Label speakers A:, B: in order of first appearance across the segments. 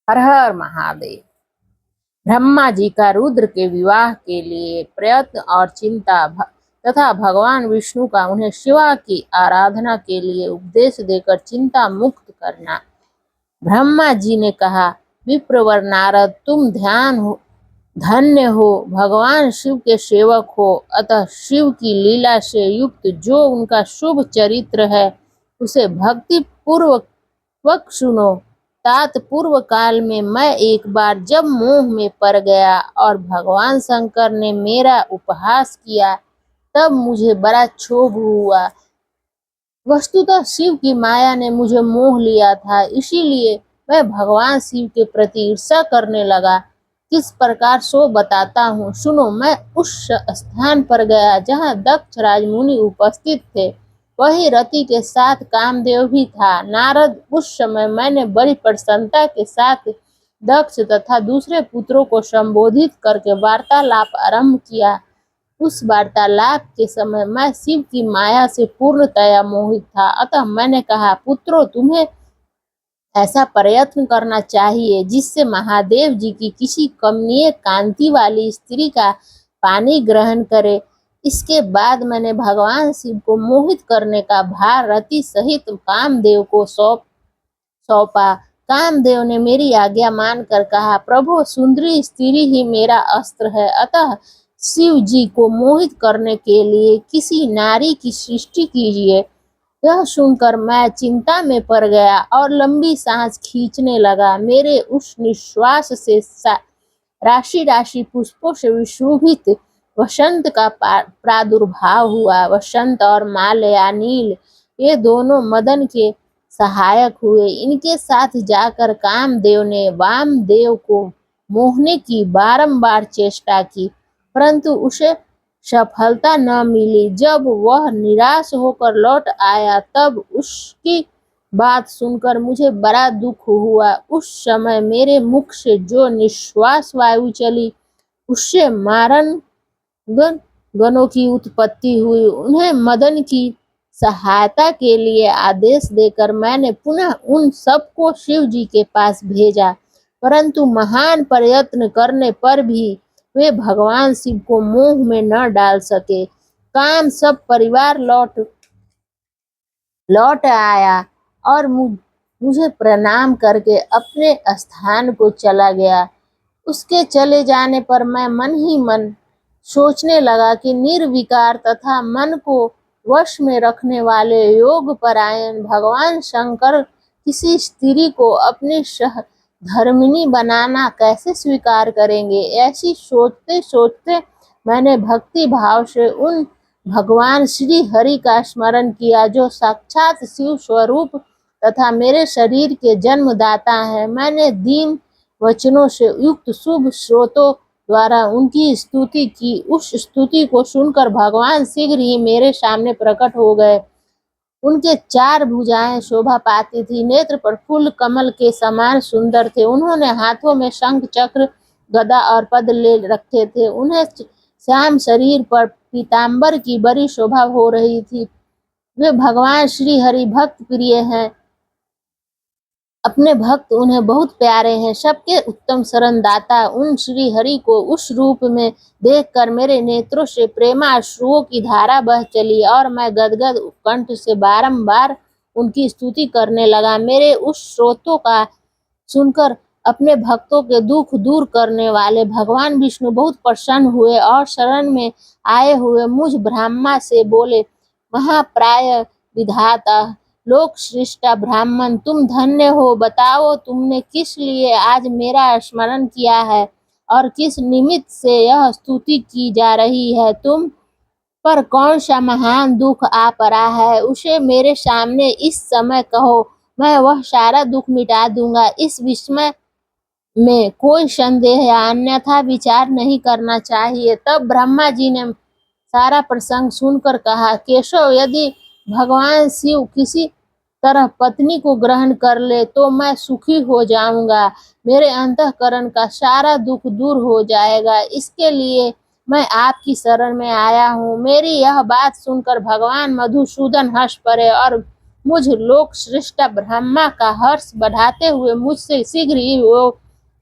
A: हर हर महादेव। ब्रह्मा जी का रुद्र के विवाह के लिए प्रयत्न और चिंता तथा भगवान विष्णु का उन्हें शिवा की आराधना के लिए उपदेश देकर चिंता मुक्त करना। ब्रह्मा जी ने कहा, विप्रवर नारद, तुम धन्य हो, भगवान शिव के सेवक हो, अतः शिव की लीला से युक्त जो उनका शुभ चरित्र है उसे भक्ति पूर्वक सुनो। तात पूर्व काल में मैं एक बार जब मोह में पड़ गया और भगवान शंकर ने मेरा उपहास किया, तब मुझे बड़ा क्षोभ हुआ। वस्तुतः शिव की माया ने मुझे मोह लिया था, इसीलिए मैं भगवान शिव के प्रति ईर्ष्या करने लगा। किस प्रकार सो बताता हूँ, सुनो। मैं उस स्थान पर गया जहाँ दक्ष राजमुनि उपस्थित थे। वही रति के साथ कामदेव भी था। नारद, उस समय मैंने बड़ी प्रसन्नता के साथ दक्ष तथा दूसरे पुत्रों को संबोधित करके वार्तालाप आरंभ किया। उस वार्तालाप के समय मैं शिव की माया से पूर्णतया मोहित था। अतः मैंने कहा, पुत्रों, तुम्हें ऐसा प्रयत्न करना चाहिए जिससे महादेव जी की किसी कमनीय कांति वाली स्त्री का पानी ग्रहण करे। इसके बाद मैंने भगवान शिव को मोहित करने का भार रति सहित कामदेव को सौंपा। कामदेव ने मेरी आज्ञा मानकर कहा, प्रभु, सुंदरी स्त्री ही मेरा अस्त्र है, अतः शिव जी को मोहित करने के लिए किसी नारी की सृष्टि कीजिए। यह सुनकर मैं चिंता में पड़ गया और लंबी सांस खींचने लगा। मेरे उस निश्वास से राशि राशि पुष्पों से विशोभित वसंत का प्रादुर्भाव हुआ। वसंत और माल्या नील, ये दोनों मदन के सहायक हुए। इनके साथ जाकर कामदेव ने वामदेव को मोहने की बारंबार चेष्टा की, परंतु उसे सफलता न मिली। जब वह निराश होकर लौट आया, तब उसकी बात सुनकर मुझे बड़ा दुख हुआ। उस समय मेरे मुख से जो निश्वास वायु चली, उससे मारण गणों की उत्पत्ति हुई। उन्हें मदन की सहायता के लिए आदेश देकर मैंने पुनः उन सबको शिव जी के पास भेजा, परंतु महान प्रयत्न करने पर भी वे भगवान शिव को मोह में न डाल सके। काम सब परिवार लौट आया और मुझे प्रणाम करके अपने स्थान को चला गया। उसके चले जाने पर मैं मन ही मन सोचने लगा कि निर्विकार तथा मन को वश में रखने वाले योग परायण भगवान शंकर किसी स्त्री को अपनी धर्मिणी बनाना कैसे स्वीकार करेंगे। ऐसी सोचते सोचते मैंने भक्ति भाव से उन भगवान श्री हरि का स्मरण किया, जो साक्षात शिव स्वरूप तथा मेरे शरीर के जन्मदाता है। मैंने दीन वचनों से युक्त शुभ स्रोतों द्वारा उनकी स्तुति की। उस स्तुति को सुनकर भगवान शीघ्र ही मेरे सामने प्रकट हो गए। उनके 4 भुजाएं शोभा पाती थी, नेत्र पर फूल कमल के समान सुंदर थे। उन्होंने हाथों में शंख चक्र गदा और पद ले रखे थे। उन्हें श्याम शरीर पर पीतांबर की बड़ी शोभा हो रही थी। वे भगवान श्री हरि भक्त प्रिय हैं, अपने भक्त उन्हें बहुत प्यारे हैं। सबके उत्तम शरणदाता उन श्री हरि को उस रूप में देखकर मेरे नेत्रों से प्रेमाश्रुओं की धारा बह चली और मैं गदगद कंठ से बारंबार उनकी स्तुति करने लगा। मेरे उस स्रोतों का सुनकर अपने भक्तों के दुख दूर करने वाले भगवान विष्णु बहुत प्रसन्न हुए और शरण में आए हुए मुझ ब्रह्मा से बोले, महाप्राय विधाता, लोक श्रेष्ठा ब्राह्मण, तुम धन्य हो। बताओ, तुमने किस लिए आज मेरा स्मरण किया है और किस निमित्त से यह स्तुति की जा रही है। तुम पर कौन सा महान दुख आ पड़ा है, उसे मेरे सामने इस समय कहो, मैं वह सारा दुख मिटा दूंगा। इस विषय में कोई संदेह या अन्यथा विचार नहीं करना चाहिए। तब ब्रह्मा जी ने सारा प्रसंग सुनकर कहा, केशव, यदि भगवान शिव किसी तरह पत्नी को ग्रहण कर ले तो मैं सुखी हो जाऊंगा, मेरे अंतःकरण का सारा दुख दूर हो जाएगा। इसके लिए मैं आपकी शरण में आया हूँ। मेरी यह बात सुनकर भगवान मधुसूदन हंस पड़े और मुझ लोक सृष्टा ब्रह्मा का हर्ष बढ़ाते हुए मुझसे शीघ्र ही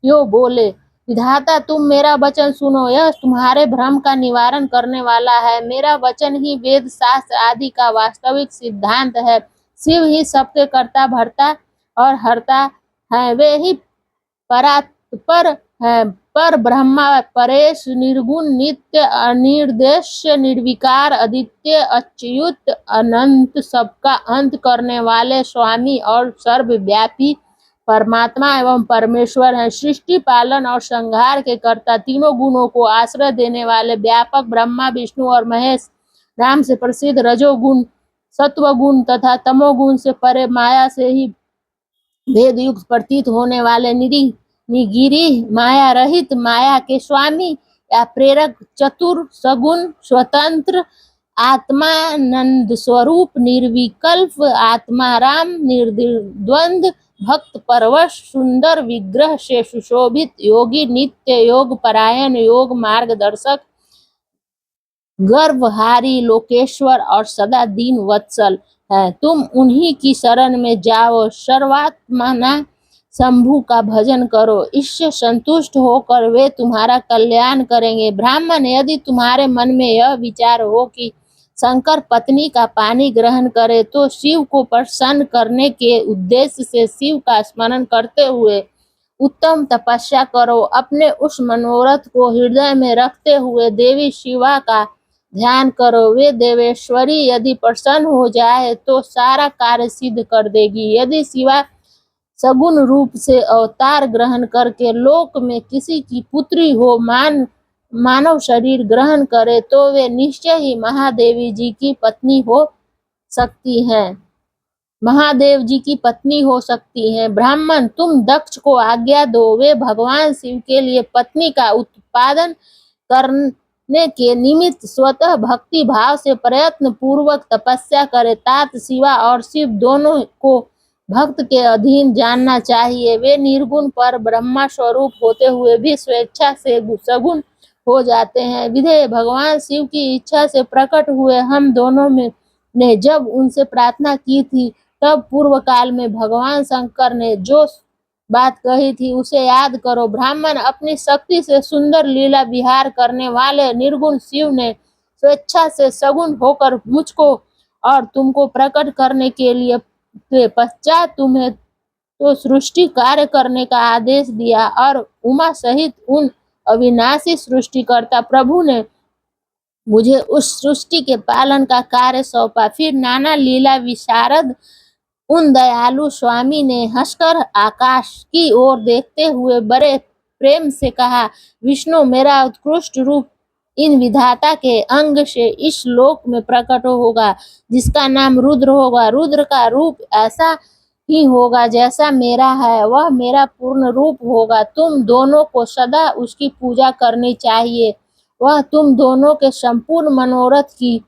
A: यो बोले, विधाता तुम मेरा वचन सुनो, यह तुम्हारे भ्रम का निवारण करने वाला है। मेरा वचन ही वेद शास्त्र आदि का वास्तविक सिद्धांत है। शिव ही सबके कर्ता भरता और हरता है, वे ही परात्पर है। पर ब्रह्मा परेश, निर्गुण, नित्य, अनिर्देश्य, निर्विकार, अद्वितीय, अच्युत, अनंत, सबका अंत करने वाले स्वामी और सर्वव्यापी परमात्मा एवं परमेश्वर है। सृष्टि, पालन और संहार के कर्ता, तीनों गुणों को आश्रय देने वाले व्यापक ब्रह्मा, विष्णु और महेश नाम से प्रसिद्ध रजोगुण, सत्वगुण तथा तमोगुण से परे माया से ही भेद युक्त प्रतीत होने वाले निगिरी माया रहित, माया के स्वामी या प्रेरक, चतुर, सगुण, स्वतंत्र, आत्मानंद स्वरूप, निर्विकल्प, आत्माराम, निर्द्वंद, भक्त परवश, सुंदर विग्रह से सुशोभित, योगी, नित्य योग परायण, योग मार्गदर्शक, गर्भहारी, लोकेश्वर और सदा दीन वत्सल है। तुम उन्हीं की शरण में जाओ, सर्वात्मना शंभु का भजन करो, इससे संतुष्ट होकर वे तुम्हारा कल्याण करेंगे। ब्राह्मण, यदि तुम्हारे मन में यह विचार हो कि शंकर पत्नी का पानी ग्रहण करे, तो शिव को प्रसन्न करने के उद्देश्य से शिव का स्मरण करते हुए उत्तम तपस्या करो। अपने उस मनोरथ को हृदय में रखते हुए देवी शिवा का ध्यान करो। वे देवेश्वरी यदि प्रसन्न हो जाए तो सारा कार्य सिद्ध कर देगी। यदि शिवा सगुण रूप से अवतार ग्रहण करके लोक में किसी की पुत्री हो मानव शरीर ग्रहण करे, तो वे निश्चय ही महादेवी जी की पत्नी हो सकती हैं। महादेव जी की पत्नी हो सकती हैं। ब्राह्मण, तुम दक्ष को आज्ञा दो, वे भगवान शिव के लिए पत्नी का उत्पादन करने के निमित्त स्वतः भक्ति भाव से प्रयत्न पूर्वक तपस्या करे। तात शिवा और शिव दोनों को भक्त के अधीन जानना चाहिए। वे निर्गुण पर ब्रह्मा स्वरूप होते हुए भी स्वेच्छा से सगुण हो जाते हैं। विधेय भगवान शिव की इच्छा से प्रकट हुए हम दोनों ने जब उनसे प्रार्थना की थी, तब पूर्व काल में भगवान शंकर ने जो बात कही थी उसे याद करो। ब्राह्मण, अपनी शक्ति से सुंदर लीला विहार करने वाले निर्गुण शिव ने स्वेच्छा से सगुण होकर मुझको और तुमको प्रकट करने के पश्चात तुम्हें तो सृष्टि कार्य करने का आदेश दिया, और उमा सहित उन अविनाशी सृष्टिकर्ता प्रभु ने मुझे उस सृष्टि के पालन का कार्य सौंपा। फिर नाना लीला विशारद उन दयालु स्वामी ने हंसकर आकाश की ओर देखते हुए बड़े प्रेम से कहा, विष्णु, मेरा उत्कृष्ट रूप इन विधाता के अंग से इस लोक में प्रकट होगा, जिसका नाम रुद्र होगा। रुद्र का रूप ऐसा ही होगा जैसा मेरा है, वह मेरा पूर्ण रूप होगा। तुम दोनों को सदा उसकी पूजा करनी चाहिए। वह तुम दोनों के संपूर्ण मनोरथ की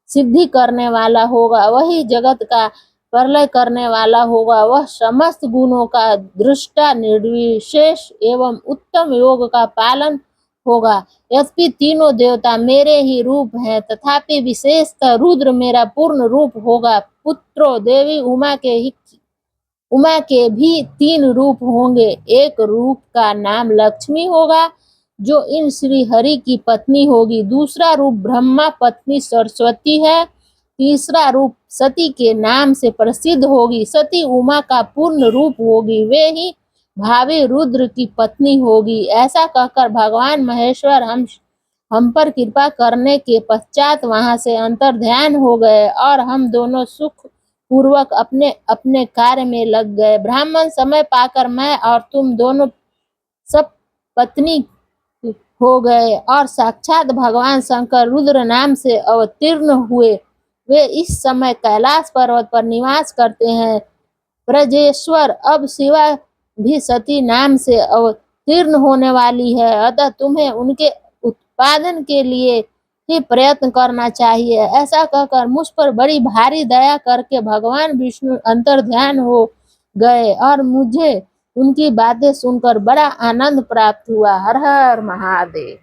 A: सिद्धि करने वाला होगा। वही जगत का प्रलय करने वाला होगा। वह समस्त गुणों का दृष्टा, निर्विशेष एवं उत्तम योग का पालन होगा। यद्यपि तीनों देवता मेरे ही रूप हैं, तथापि विशेषतः रुद्र मेरा पूर्ण रूप होगा। पुत्रों, देवी उमा के भी 3 रूप होंगे। एक रूप का नाम लक्ष्मी होगा, जो इन श्री हरि की पत्नी होगी। दूसरा रूप ब्रह्मा पत्नी सरस्वती है। तीसरा रूप सती के नाम से प्रसिद्ध होगी। सती उमा का पूर्ण रूप होगी, वे ही भावी रुद्र की पत्नी होगी। ऐसा कहकर भगवान महेश्वर हम पर कृपा करने के पश्चात वहां से अंतर्ध्यान हो गए, और हम दोनों सुख पूर्वक अपने अपने कार्य में लग गए। ब्राह्मण, समय पाकर मैं और तुम दोनों सब पत्नी हो गए, और साक्षात भगवान शंकर रुद्र नाम से अवतीर्ण हुए। वे इस समय कैलाश पर्वत पर निवास करते हैं। ब्रजेश्वर, अब शिवा भी सती नाम से अवतीर्ण होने वाली है, अतः तुम्हें उनके उत्पादन के लिए ही प्रयत्न करना चाहिए। ऐसा कहकर मुझ पर बड़ी भारी दया करके भगवान विष्णु अंतर्ध्यान हो गए, और मुझे उनकी बातें सुनकर बड़ा आनंद प्राप्त हुआ। हर हर महादेव।